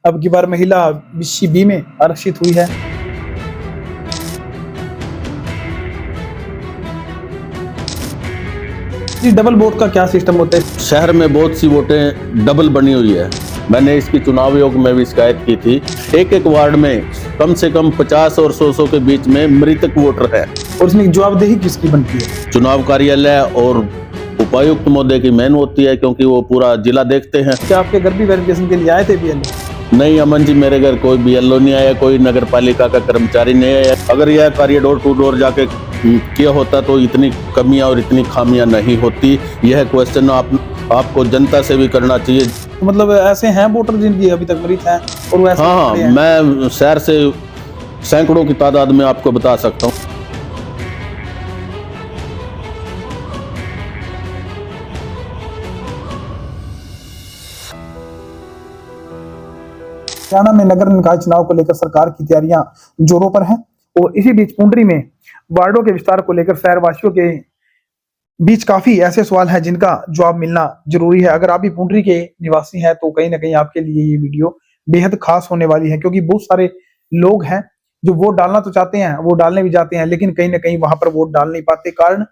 अब की बार महिला BC B में आरक्षित हुई है। जी, डबल वोट का क्या सिस्टम होता है? शहर में बहुत सी वोटें डबल बनी हुई है। मैंने इसकी चुनाव आयोग में भी शिकायत की थी। एक एक वार्ड में कम से कम 50 और 100 के बीच में मृतक वोटर है। और उसमें जवाबदेही किसकी बनती है? चुनाव कार्यालय और उपायुक्त महोदय की मेन होती है, क्योंकि वो पूरा जिला देखते हैं। क्या आपके घर भी वेरिफिकेशन के लिए आए थे BLO? नहीं अमन जी, मेरे घर कोई BLO नहीं आया, कोई नगर पालिका का कर्मचारी नहीं आया। अगर यह कार्य डोर टू डोर जाके किया होता तो इतनी कमियां और इतनी खामियां नहीं होती। यह क्वेश्चन आपको जनता से भी करना चाहिए। तो मतलब ऐसे हैं वोटर जिनकी अभी तक मृत हैं और वो ऐसे हाँ, मैं शहर से सैकड़ों की तादाद में आपको बता सकता हूँ। हरियाणा में नगर निकाय चुनाव को लेकर सरकार की तैयारियां जोरों पर हैं और इसी बीच पुंडरी में वार्डों के विस्तार को लेकर शहरवासियों के बीच काफी ऐसे सवाल हैं जिनका जवाब मिलना जरूरी है। अगर आप भी पुंडरी के निवासी हैं तो कहीं ना कहीं आपके लिए ये वीडियो बेहद खास होने वाली है, क्योंकि बहुत सारे लोग हैं जो वोट डालना तो चाहते हैं, वो डालने भी जाते हैं, लेकिन कहीं ना कहीं वहां पर वोट डाल नहीं पाते। कारण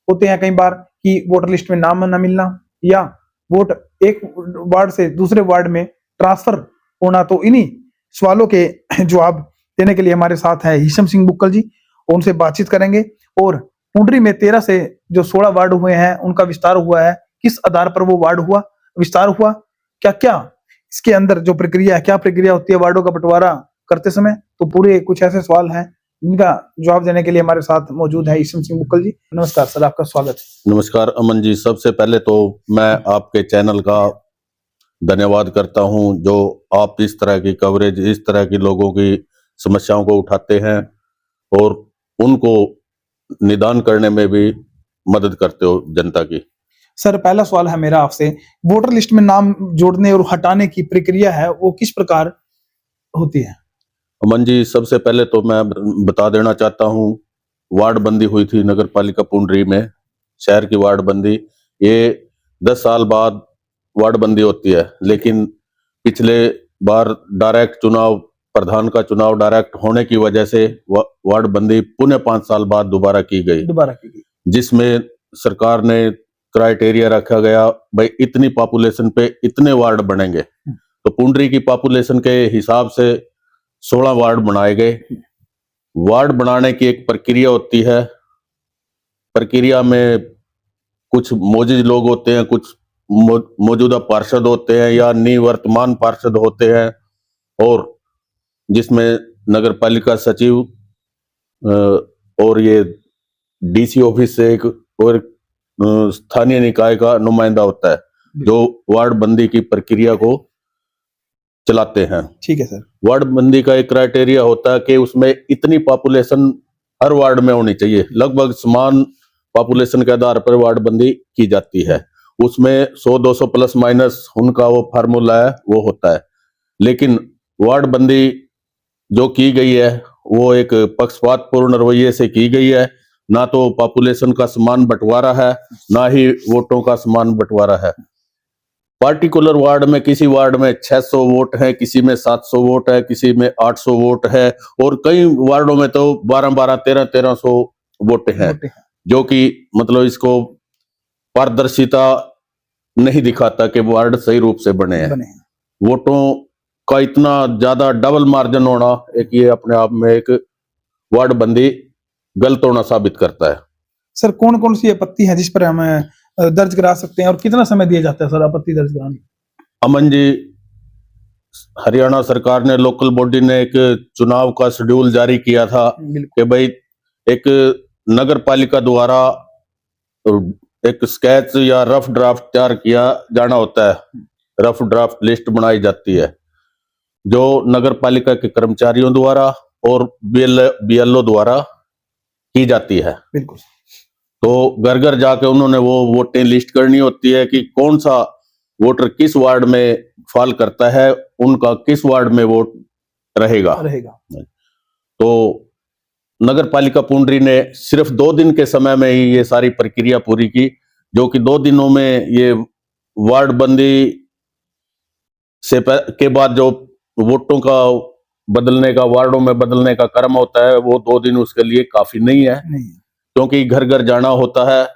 होते हैं कई बार कि वोटर लिस्ट में नाम न मिलना या वोट एक वार्ड से दूसरे वार्ड में ट्रांसफर होना। तो इन्हीं सवालों के जवाब देने के लिए हमारे साथ है हिशम सिंह बुक्कल जी, उनसे बातचीत करेंगे। और पुंडरी में 13 से जो 16 वार्ड हुए हैं उनका विस्तार हुआ है, किस आधार पर वो वार्ड हुआ, विस्तार हुआ, क्या क्या इसके अंदर जो प्रक्रिया है, क्या प्रक्रिया होती है वार्डों का बंटवारा करते समय। तो पूरे कुछ ऐसे सवाल हैं जिनका जवाब देने के लिए हमारे साथ मौजूद है हिशम सिंह बुक्कल जी। नमस्कार सर, आपका स्वागत है। नमस्कार अमन जी, सबसे पहले तो मैं आपके चैनल का धन्यवाद करता हूं, जो आप इस तरह की कवरेज, इस तरह की लोगों की समस्याओं को उठाते हैं और उनको निदान करने में भी मदद करते हो जनता की। सर, पहला सवाल है मेरा आपसे, वोटर लिस्ट में नाम जोड़ने और हटाने की प्रक्रिया है वो किस प्रकार होती है? अमन जी, सबसे पहले तो मैं बता देना चाहता हूं, वार्ड बंदी हुई थी नगर पालिका पुंडरी में, शहर की वार्ड बंदी। ये 10 साल बाद वार्ड बंदी होती है, लेकिन पिछले बार डायरेक्ट चुनाव, प्रधान का चुनाव डायरेक्ट होने की वजह से वार्ड बंदी पुनः 5 साल बाद दोबारा की गई, जिसमें सरकार ने क्राइटेरिया रखा गया, भाई इतनी पॉपुलेशन पे इतने वार्ड बनेंगे। तो पुंडरी की पॉपुलेशन के हिसाब से 16 वार्ड बनाए गए। वार्ड बनाने की एक प्रक्रिया होती है। प्रक्रिया में कुछ मौजूद लोग होते हैं, कुछ मौजूदा पार्षद होते हैं या निवर्तमान पार्षद होते हैं, और जिसमें नगर पालिका सचिव और ये DC ऑफिस से एक और स्थानीय निकाय का नुमाइंदा होता है, जो वार्ड बंदी की प्रक्रिया को चलाते हैं। ठीक है सर। वार्ड बंदी का एक क्राइटेरिया होता है कि उसमें इतनी पॉपुलेशन हर वार्ड में होनी चाहिए, लगभग समान पॉपुलेशन के आधार पर वार्ड बंदी की जाती है। उसमें 100-200 प्लस माइनस उनका वो फार्मूला है, वो होता है। लेकिन वार्ड बंदी जो की गई है वो एक पक्षपातपूर्ण रवैये से की गई है। ना तो पॉपुलेशन का समान बंटवारा है, ना ही वोटों का समान बंटवारा है। पार्टिकुलर वार्ड में, किसी वार्ड में 600 वोट है, किसी में 700 वोट है, किसी में 800 वोट है, और कई वार्डों में तो 12-12, 1300 वोट हैं, जो कि मतलब इसको पारदर्शिता नहीं दिखाता कि वार्ड सही रूप से बने हैं। वोटों का इतना ज्यादा डबल मार्जिन होना, एक ये अपने आप में एक वार्ड बंदी गलत होना साबित करता है। सर, कौन कौन सी आपत्ति है जिस पर हम दर्ज करा सकते हैं और कितना समय दिया जाता है सर आपत्ति दर्ज कराने? अमन जी, हरियाणा सरकार ने, लोकल बॉडी ने एक चुनाव का शेड्यूल जारी किया था कि भाई एक नगर पालिका द्वारा एक स्केच या रफ ड्राफ्ट तैयार किया जाना होता है। रफ ड्राफ्ट लिस्ट बनाई जाती है, जो नगर पालिका के कर्मचारियों द्वारा और BLO द्वारा की जाती है। बिल्कुल। तो घर घर जाके उन्होंने वो वोटें लिस्ट करनी होती है कि कौन सा वोटर किस वार्ड में फॉल करता है, उनका किस वार्ड में वोट रहेगा। तो नगर पालिका पुंडरी ने सिर्फ 2 दिन के समय में ही ये सारी प्रक्रिया पूरी की, जो कि 2 दिनों में ये वार्ड बंदी से के बाद जो वोटों का बदलने का, वार्डों में बदलने का क्रम होता है, वो 2 दिन उसके लिए काफी नहीं है, नहीं। क्योंकि घर घर जाना होता है।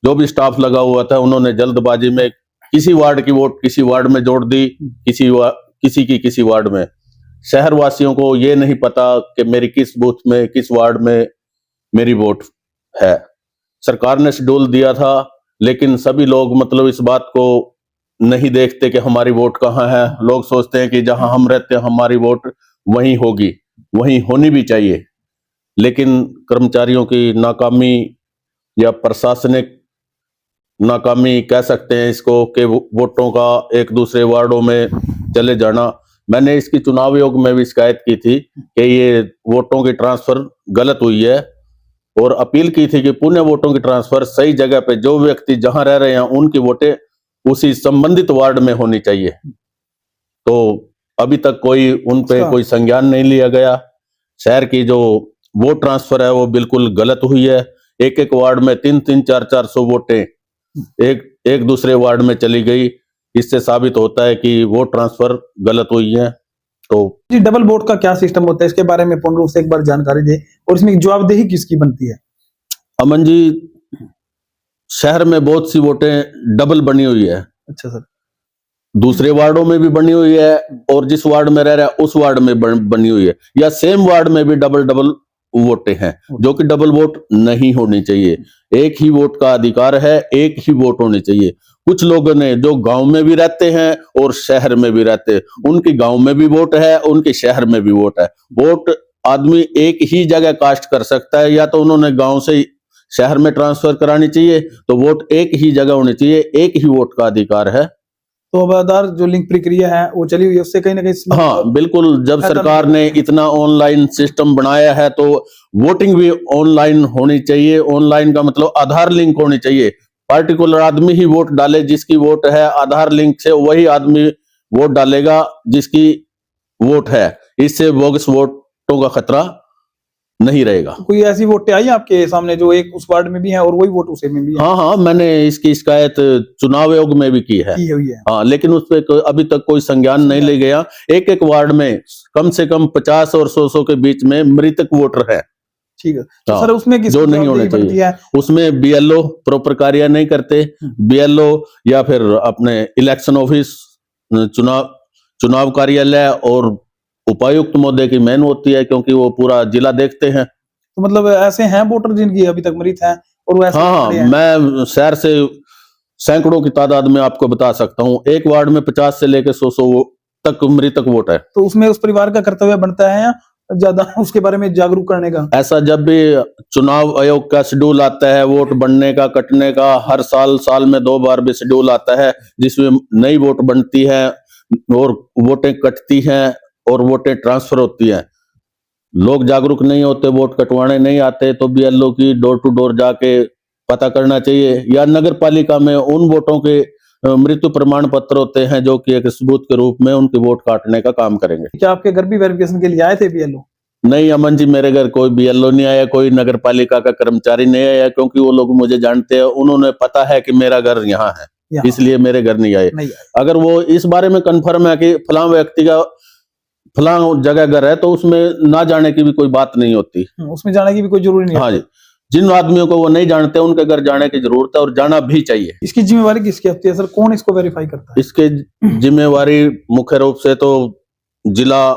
जो भी स्टाफ लगा हुआ था उन्होंने जल्दबाजी में किसी वार्ड की वोट किसी वार्ड में जोड़ दी, किसी की किसी वार्ड में। शहर वासियों को ये नहीं पता कि मेरी किस बूथ में, किस वार्ड में मेरी वोट है। सरकार ने शेड्यूल दिया था, लेकिन सभी लोग मतलब इस बात को नहीं देखते कि हमारी वोट कहाँ है। लोग सोचते हैं कि जहां हम रहते हैं हमारी वोट वहीं होगी, वहीं होनी भी चाहिए। लेकिन कर्मचारियों की नाकामी या प्रशासनिक नाकामी कह सकते हैं इसको, कि वोटों का एक दूसरे वार्डों में चले जाना। मैंने इसकी चुनाव आयोग में भी शिकायत की थी कि ये वोटों की ट्रांसफर गलत हुई है, और अपील की थी कि पुनः वोटों की ट्रांसफर सही जगह पे, जो व्यक्ति जहां रह रहे हैं उनकी वोटें उसी संबंधित वार्ड में होनी चाहिए। तो अभी तक कोई उन पे कोई संज्ञान नहीं लिया गया। शहर की जो वोट ट्रांसफर है वो बिल्कुल गलत हुई है। एक एक वार्ड में 300 400 वोटें एक दूसरे वार्ड में चली गई। इससे साबित होता है कि वोट ट्रांसफर गलत हुई है। तो जी, डबल वोट का क्या सिस्टम होता है, इसके बारे में पूर्ण रूप से एक बार जानकारी दे, और इसमें जवाबदेही किसकी बनती है? अमन जी, शहर में बहुत सी वोटें डबल बनी हुई है। अच्छा सर। दूसरे वार्डों में भी बनी हुई है, और जिस वार्ड में रह रहा है उस वार्ड में बनी हुई है, या सेम वार्ड में भी डबल डबल वोटें हैं, जो कि डबल वोट नहीं होनी चाहिए। एक ही वोट का अधिकार है, एक ही वोट होनी चाहिए। कुछ लोगों ने जो गांव में भी रहते हैं और शहर में भी रहते हैं, उनकी गांव में भी वोट है, उनके शहर में भी वोट है। वोट आदमी एक ही जगह कास्ट कर सकता है, या तो उन्होंने गांव से शहर में ट्रांसफर करानी चाहिए, तो वोट एक ही जगह होनी चाहिए, एक ही वोट का अधिकार है। तो अब आधार जो लिंक प्रक्रिया है वो चली हुई है, उससे कहीं ना कहीं हाँ बिल्कुल, जब सरकार ने इतना ऑनलाइन सिस्टम बनाया है तो वोटिंग भी ऑनलाइन होनी चाहिए। ऑनलाइन का मतलब आधार लिंक होनी चाहिए। पार्टिकुलर आदमी ही वोट डाले जिसकी वोट है, आधार लिंक से वही आदमी वोट डालेगा जिसकी वोट है। इससे बोगस वोटों का खतरा नहीं रहेगा। कोई ऐसी वोटें आई आपके सामने जो एक उस वार्ड में भी है और वही वोट उसे में भी है? हाँ, मैंने इसकी शिकायत चुनाव आयोग में भी की है। हुई है। हाँ, लेकिन उस पर अभी तक कोई संज्ञान नहीं लिया गया। एक एक वार्ड में कम से कम 50 और 100 के बीच में मृतक वोटर है। ठीक है, तो सर उसमें जो नहीं होने चाहिए, उसमें बीएलओ प्रॉपर कार्य नहीं करते। बीएलओ या फिर अपने इलेक्शन ऑफिस, चुनाव कार्यालय और उपायुक्त महोदय की मेन होती है, क्योंकि वो पूरा जिला देखते हैं। तो मतलब ऐसे हैं वोटर जिनकी अभी तक मृत हैं और वो ऐसे हाँ, मैं शहर से सैकड़ों की तादाद में आपको बता सकता हूँ। एक वार्ड में 50 से लेकर 100 तक मृतक वोट है। तो उसमें उस परिवार का कर्तव्य बनता है या ज्यादा उसके बारे में जागरूक करने का? ऐसा जब भी चुनाव आयोग का शेड्यूल आता है वोट बनने का, कटने का, हर साल में 2 बार भी शेड्यूल आता है, जिसमें नई वोट बनती है और वोटें कटती हैं और वोटें ट्रांसफर होती हैं। लोग जागरूक नहीं होते, वोट कटवाने नहीं आते, तो बीएलओ की डोर टू डोर जाके पता करना चाहिए, या नगर पालिका में उन वोटों के मृत्यु प्रमाण पत्र होते हैं जो कि एक सबूत के रूप में उनके वोट काटने का काम करेंगे। क्या आपके घर भी वेरिफिकेशन के लिए आए थे बीएलओ? नहीं अमन जी, मेरे घर कोई बीएलओ नहीं आया, कोई नगर पालिका का कर्मचारी नहीं आया, क्योंकि वो लोग मुझे जानते हैं। उन्होंने पता है कि मेरा घर यहाँ है, इसलिए मेरे घर नहीं आए। अगर वो इस बारे में कंफर्म है कि फलां व्यक्ति का फलां जगह घर है, तो उसमें ना जाने की भी कोई बात नहीं होती। उसमें जाने की भी कोई जरूरी नहीं। हाँ जी, जिन आदमियों को वो नहीं जानते उनके घर जाने की जरूरत है और जाना भी चाहिए। इसकी जिम्मेवारी किसकी होती है सर? कौन इसको वेरीफाई करता है? इसके जिम्मेवारी मुख्य रूप से तो जिला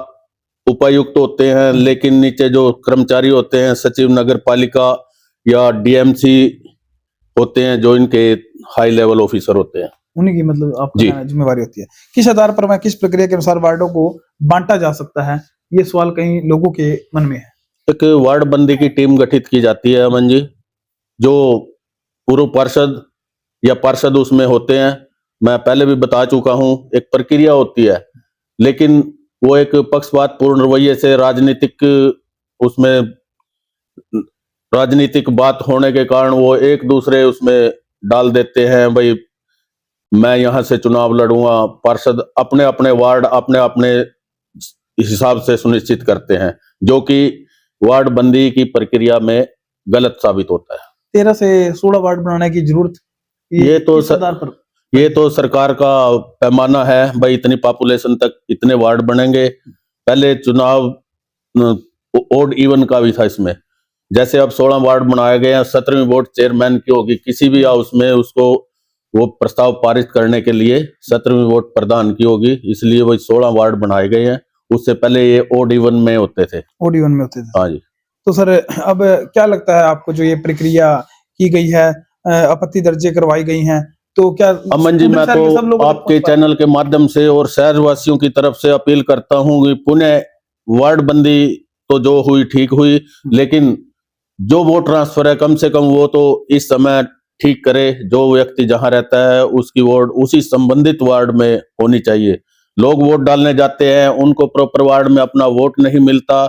उपायुक्त होते हैं, लेकिन नीचे जो कर्मचारी होते हैं, सचिव नगर पालिका या डीएमसी होते हैं, जो इनके हाई लेवल ऑफिसर होते हैं, उन्हीं की मतलब आपकी जिम्मेवारी होती है। किस आधार पर मैं किस प्रक्रिया के अनुसार वार्डों को बांटा जा सकता है, ये सवाल कहीं लोगों के मन में है। एक वार्ड बंदी की टीम गठित की जाती है अमन जी, जो पूर्व पार्षद या पार्षद उसमें होते हैं। मैं पहले भी बता चुका हूं, एक प्रक्रिया होती है, लेकिन वो एक पक्षपात पूर्ण रवैये से राजनीतिक बात होने के कारण वो एक दूसरे उसमें डाल देते हैं। भाई मैं यहां से चुनाव लड़ूंगा। पार्षद अपने अपने वार्ड अपने अपने हिसाब से सुनिश्चित करते हैं, जो कि वार्ड बंदी की प्रक्रिया में गलत साबित होता है। 13 से 16 वार्ड बनाने की जरूरत ये तो आधार पर? ये तो सरकार का पैमाना है भाई, इतनी पॉपुलेशन तक इतने वार्ड बनेंगे। पहले चुनाव ओड इवन का भी था इसमें, जैसे अब 16 वार्ड बनाए गए हैं, 17वीं वोट चेयरमैन की होगी, किसी भी हाउस में उसको वो प्रस्ताव पारित करने के लिए 17वीं वोट प्रधान की होगी, इसलिए वही 16 वार्ड बनाए गए हैं। उससे पहले ये ओड इवन में होते थे। ओड इवन में होते थे। हाँ जी। तो सर अब क्या लगता है आपको, जो ये प्रक्रिया की गई है, आपत्ति दर्जे करवाई गई हैं, तो क्या अमन जी, मैं तो आपके चैनल के माध्यम से और शहरवासियों की तरफ से अपील करता हूं कि पुनः वार्ड बंदी तो जो हुई ठीक हुई, लेकिन जो वोट ट्रांसफर है कम से कम वो तो इस समय ठीक करे। जो व्यक्ति जहां रहता है उसकी वोट उसी संबंधित वार्ड में होनी चाहिए। लोग वोट डालने जाते हैं, उनको प्रॉपर वार्ड में अपना वोट नहीं मिलता।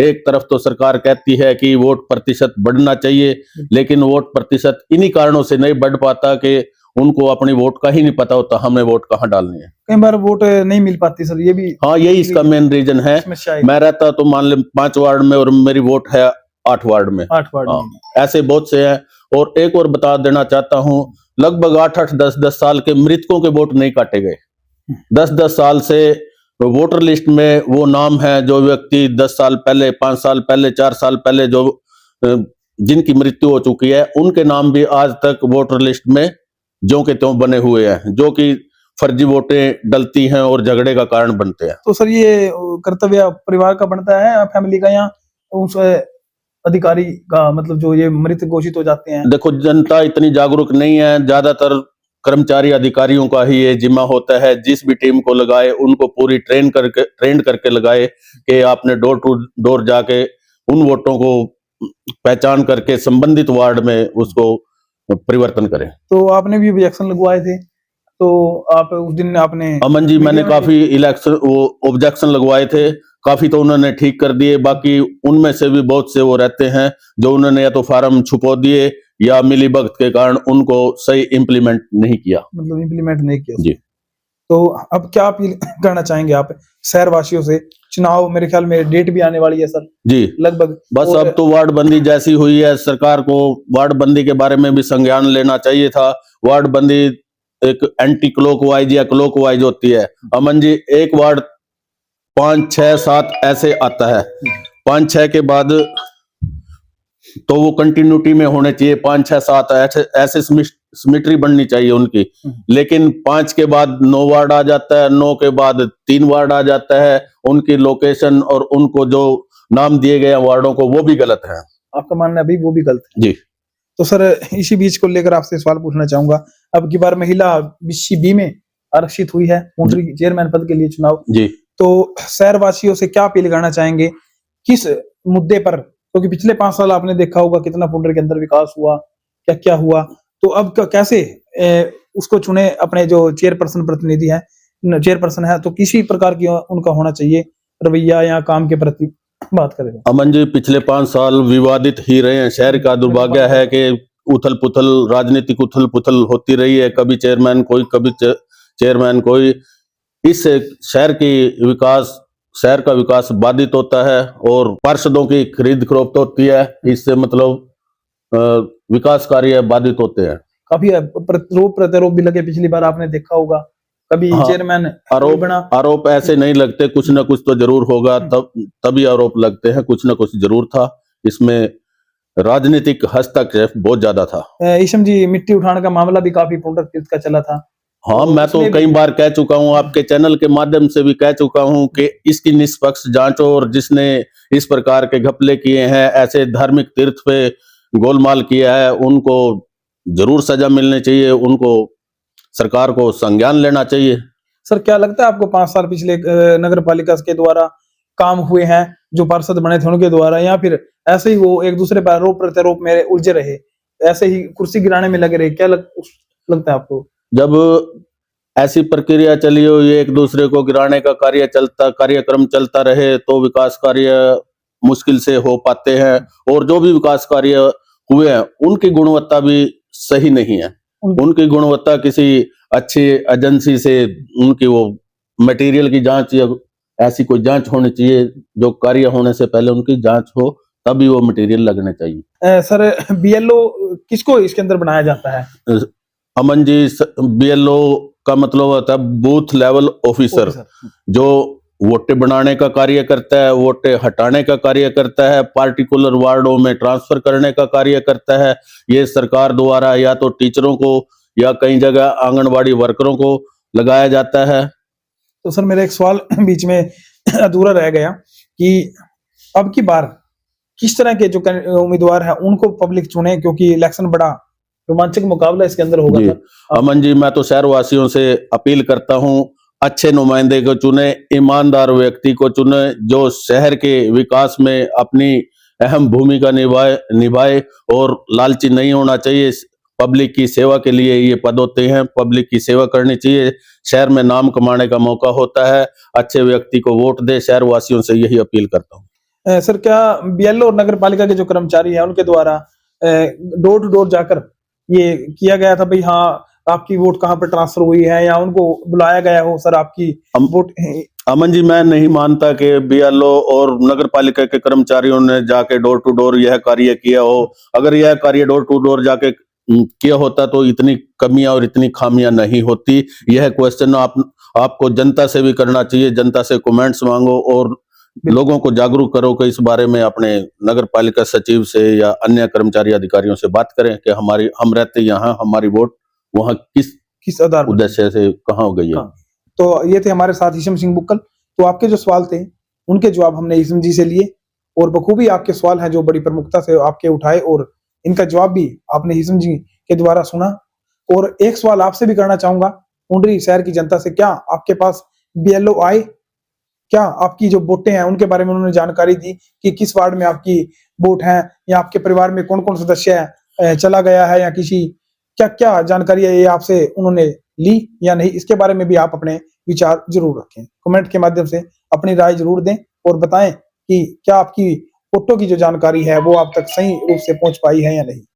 एक तरफ तो सरकार कहती है कि वोट प्रतिशत बढ़ना चाहिए, लेकिन वोट प्रतिशत इन्हीं कारणों से नहीं बढ़ पाता कि उनको अपनी वोट का ही नहीं पता होता हमें वोट कहाँ डालनी है। कई बार वोट नहीं मिल पाती सर, ये भी हाँ, यही इसका मेन रीजन है। मैं रहता तो मान ले 5 वार्ड में और मेरी वोट है 8 वार्ड में। 8 वार्ड में ऐसे बहुत से हैं। और एक और बता देना चाहता हूं, लगभग 8-8, 10-10 साल के मृतकों के वोट नहीं काटे गए। 10-10 साल से वोटर लिस्ट में वो नाम है जो व्यक्ति 10 साल पहले, 5 साल पहले, 4 साल पहले जो जिनकी मृत्यु हो चुकी है, उनके नाम भी आज तक वोटर लिस्ट में ज्यों के त्यों बने हुए हैं, जो कि फर्जी वोटें डलती हैं और झगड़े का कारण बनते हैं। तो सर ये कर्तव्य परिवार का बनता है, फैमिली का, या उस अधिकारी का, मतलब जो ये मृत घोषित हो जाते हैं? देखो, जनता इतनी जागरूक नहीं है, ज्यादातर कर्मचारी अधिकारियों का ही ये जिम्मा होता है। जिस भी टीम को लगाए उनको पूरी ट्रेंड करके लगाए कि आपने डोर टू डोर जाके उन वोटों को पहचान करके संबंधित वार्ड में उसको परिवर्तन करें। तो आपने भी ऑब्जेक्शन लगवाए थे, तो आप उस दिन आपने? अमन जी, मैंने काफी ऑब्जेक्शन लगवाए थे, काफी तो उन्होंने ठीक कर दिए। बाकी उनमें से भी बहुत से वो रहते हैं जो उन्होंने या तो फार्म छुपा दिए या मिलीभगत के कारण उनको सही इम्प्लीमेंट नहीं किया। मतलब इम्प्लीमेंट नहीं किया जी। तो अब क्या अपील करना चाहेंगे आप शहरवासियों से? चुनाव मेरे ख्याल में डेट भी आने वाली है सर जी, लगभग। बस अब तो वार्ड बंदी जैसी हुई है, सरकार को वार्ड बंदी के बारे में भी संज्ञान लेना चाहिए था। वार्ड बंदी एक एंटी क्लॉकवाइज या क्लॉकवाइज होती है। अमन जी, एक वार्ड 5, 6, 7 ऐसे आता है, 5, 6 के बाद तो वो कंटिन्यूटी में होने चाहिए। 5, 6, 7 ऐसे सिमेट्री बननी चाहिए उनकी, लेकिन 5 के बाद 9 वार्ड आ जाता है, 9 के बाद 3 वार्ड आ जाता है। उनकी लोकेशन और उनको जो नाम दिए गए वार्डों को वो भी गलत है। आपका मानना है अभी वो भी गलत है? जी। तो सर इसी बीच को लेकर आपसे सवाल पूछना चाहूंगा, अब की बार महिला BC-B में आरक्षित हुई है पुंडरी चेयरमैन पद के लिए चुनाव जी। तो शहरवासियों से क्या अपील करना चाहेंगे, किस मुद्दे पर? क्योंकि पिछले 5 साल आपने देखा होगा कितना पुंडरी के अंदर विकास हुआ, क्या क्या हुआ, तो अब कैसे उसको चुने अपने जो चेयरपर्सन प्रतिनिधि है, चेयरपर्सन है, तो किसी प्रकार की उनका होना चाहिए रवैया या काम के प्रति बात करें? अमन जी, पिछले 5 साल विवादित ही रहे हैं। शहर का दुर्भाग्य है कि उथल पुथल, राजनीतिक उथल पुथल होती रही है। कभी चेयरमैन कोई, कभी चेयरमैन कोई। इससे शहर का विकास बाधित होता है और पार्षदों की खरीद फरोख्त होती है। इससे मतलब विकास कार्य बाधित होते हैं। काफी प्रत्यारोप भी लगे पिछली बार, आपने देखा होगा। कभी चेयरमैन आरोप ऐसे नहीं लगते, कुछ ना कुछ तो जरूर होगा, तभी आरोप लगते हैं। कुछ ना कुछ जरूर था इसमें। राजनीतिक हस्तक्षेप बहुत ज्यादा था। ईशम जी, मिट्टी उठाने का मामला भी काफी पुंडर का चला था। हाँ, मैं तो कई बार कह चुका हूं, आपके चैनल के माध्यम से भी कह चुका हूं कि इसकी निष्पक्ष जांच, और जिसने इस प्रकार के घपले किए हैं, ऐसे धार्मिक तीर्थ पे गोलमाल किया है, उनको जरूर सजा मिलनी चाहिए। उनको सरकार को संज्ञान लेना चाहिए। सर क्या लगता है आपको 5 साल पिछले नगर पालिका के द्वारा काम हुए हैं, जो पार्षद बने थे उनके द्वारा, या फिर ऐसे ही वो एक दूसरे पर आरोप प्रत्यारोप में उलझे रहे, ऐसे ही कुर्सी गिराने में लगे रहे? क्या लगता है आपको? जब ऐसी प्रक्रिया चली हो, एक दूसरे को गिराने का कार्यक्रम चलता रहे, तो विकास कार्य मुश्किल से हो पाते हैं। और जो भी विकास कार्य हुए हैं उनकी गुणवत्ता भी सही नहीं है। उनकी गुणवत्ता किसी अच्छी एजेंसी से उनकी वो मटेरियल की जांच या ऐसी कोई जांच होनी चाहिए, जो कार्य होने से पहले उनकी जांच हो, तभी वो मटेरियल लगने चाहिए। सर BLO किसको इसके अंदर बनाया जाता है? अमन जी, बीएलओ का मतलब होता है बूथ लेवल ऑफिसर, जो वोटें बनाने का कार्य करता है, वोटें हटाने का कार्य करता है, पार्टिकुलर वार्डों में ट्रांसफर करने का कार्य करता है। ये सरकार द्वारा या तो टीचरों को या कई जगह आंगनवाड़ी वर्करों को लगाया जाता है। तो सर मेरा एक सवाल बीच में अधूरा रह गया कि अब की बार किस तरह के जो उम्मीदवार हैं उनको पब्लिक चुने, क्योंकि इलेक्शन बड़ा रोमांचक मुकाबला इसके अंदर होगा जी सर। अमन जी, मैं तो शहर वासियों से अपील करता हूं, अच्छे नुमाइंदे को चुने, ईमानदार व्यक्ति को चुने, जो शहर के विकास में अपनी अहम भूमिका निभाए और लालची नहीं होना चाहिए। पब्लिक की सेवा के लिए ये पद होते हैं, पब्लिक की सेवा करनी चाहिए। शहर में नाम कमाने का मौका होता है, अच्छे व्यक्ति को वोट दे। शहर वासियों से यही अपील करता हूँ। सर क्या बीएलओ और नगर पालिका के जो कर्मचारी हैं उनके द्वारा डोर टू डोर जाकर ये किया गया था भाई हाँ आपकी वोट कहाँ पर ट्रांसफर हुई है, या उनको बुलाया गया हो सर आपकी वोट? अमन जी, मैं नहीं मानता कि बीएलओ और नगर पालिका के कर्मचारियों ने जाके डोर टू डोर यह कार्य किया हो। अगर यह कार्य डोर टू डोर जाके किया होता तो इतनी कमियां और इतनी खामियां नहीं होती। यह क्वेश्चन आपको जनता से भी करना चाहिए। जनता से कमेंट्स मांगो और लोगों को जागरूक करो कि इस बारे में अपने नगर पालिका सचिव से या अन्य कर्मचारी अधिकारियों से बात करें कि हम रहते यहाँ, हमारी वोट वहाँ किस आधार उद्देश्य से कहाँ हो गई है। तो ये थे हमारे साथ हिशम सिंह बुक्कल। तो आपके जो सवाल थे उनके जवाब हमने हिशम जी से लिए, और बखूबी आपके सवाल हैं जो बड़ी प्रमुखता से आपके उठाए, और इनका जवाब भी आपने हिशम जी के द्वारा सुना। और एक सवाल आपसे भी करना चाहूंगा पुंडरी शहर की जनता से, क्या आपके पास बीएलओ आए? क्या आपकी जो वोटें हैं उनके बारे में उन्होंने जानकारी दी कि किस वार्ड में आपकी वोट है, या आपके परिवार में कौन कौन सदस्य है चला गया है, या किसी क्या क्या जानकारी है ये आपसे उन्होंने ली या नहीं? इसके बारे में भी आप अपने विचार जरूर रखें, कमेंट के माध्यम से अपनी राय जरूर दें और बताएं कि क्या आपकी वोटों की जो जानकारी है वो आप तक सही रूप से पहुंच पाई है या नहीं।